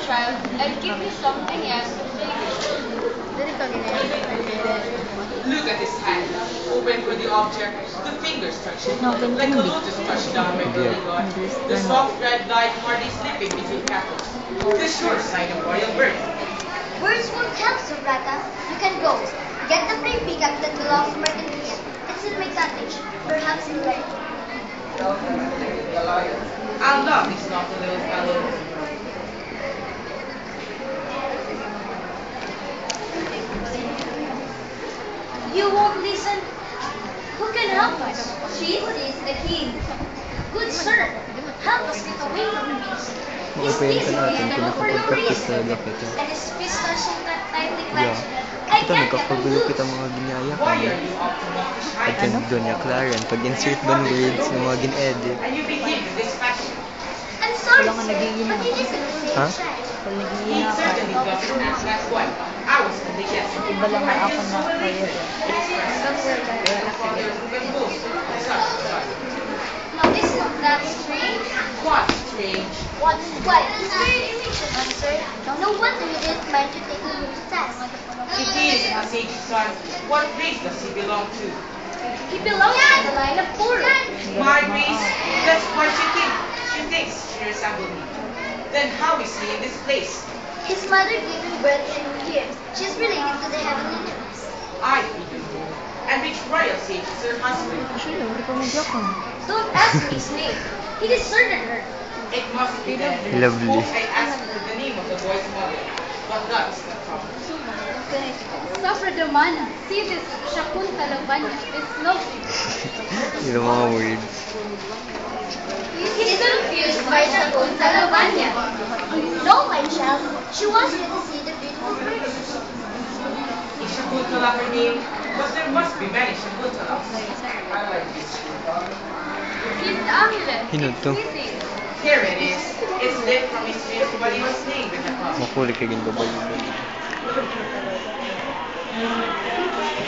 Child, I'll give you something else to say. Look at his hand, open for the object, the fingers touching, like a lotus touched down my early god, the soft red light hardly slipping between petals, the sure sign of royal birth. Words won't help, Subrata. You can go. Get the free pickup that belongs to Martin Pierre. It's in my cottage. Perhaps in learn. Our love is not a little fellow. You won't listen? Who can help us? She is the king. Good sir, help us get away from the beast. He's busy and for no reason. And his fist touching that tightly clenched. I Kita can't get them nagkakagulo kita loose. mga ginaya Why kami. are you up to walk the At shy? yan doon niya Claren, pag-insert ba ng words ng mga gin-edit? And you begin with this fashion. I'm sorry, Wala nga sir, nagiging but it isn't the same Ha? shine. Pag He naghihina ka, certainly doesn't ask that one. I was in the yes. iba lang ang ako na kaya. The father who can boast of such a son. Now isn't that strange? What strange? Why, he's very irritated, sir. No wonder you didn't mind to take him to task. If he is a sage son, what race does he belong to? He belongs to the line of Puru. My race? That's what she thinks. She thinks she resembles me. Then how is he in this place? His mother gave him birth and here. She's related to the heavenly nymphs. I even know. And which royal sage is her husband? Sino, hindi pa magyak ka. Don't ask me his name. He deserted her. It must be then. Lovely. Hope I asked for the name of the boy's mother. But that's the problem. Suffer the mana. See this Shakuntala Vanya. It's lovely. Yung mga words. He's confused by Shakuntala Vanya. No, my child. She wants you to see the beautiful birds. Is Shakuntala her name? But there must be many Shakuntalas. I like this. He's the amulet. Hinod to. It's missing. Here it is. It's lit from his wrist, but it was named with a cup. Makulik ka ginbabay.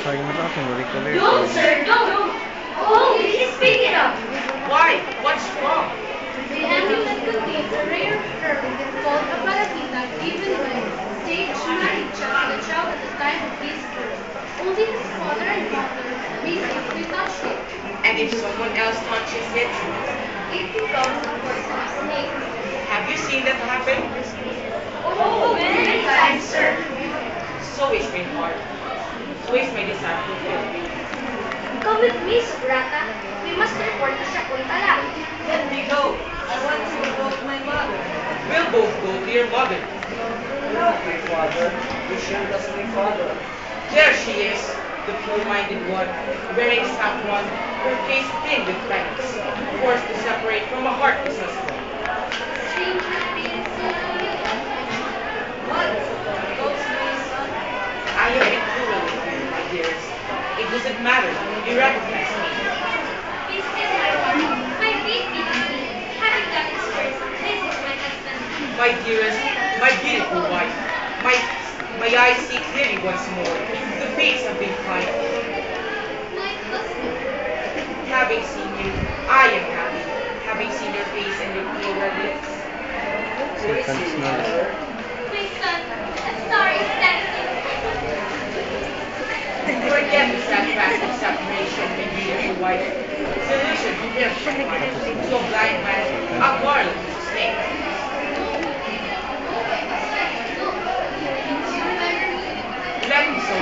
Sayang na ako, marik ka No, sir, no, no. Oh, please pick it up. Why? What's wrong? The amulet contains a rare herb called a paratita given when sage married just the child at the time of his birth. Only his father and mother may safely touch it. And if someone else touches it, It becomes a poisonous snake. have you seen that happen? Oh, many times, sir. So is my heart. So is my desire to fulfill. Come with me, Subrata. We must report to Shakuntala. Let me go. I want to go to my mother. We'll both go to your mother. Not my father. You sure that's my father. There she is, the pure-minded one, wearing saffron, her face thin with thanks, forced to separate from a heartless husband. Strange appearance. What? Goes my son? I have been cruel with you, my dearest. It doesn't matter. You recognize me. This is my wife. My baby. Having done its first, this is my husband. My dearest, my beautiful wife. My eyes see clearly once more. The fates have been kind. My husband. Having seen you, I am happy. Having seen your face and your pale red lips. Seconds na lang. My son. A star is dancing. Forget the sad fact of separation, my beautiful wife. Solution to him. To a blind man, a garland to snake. Let me so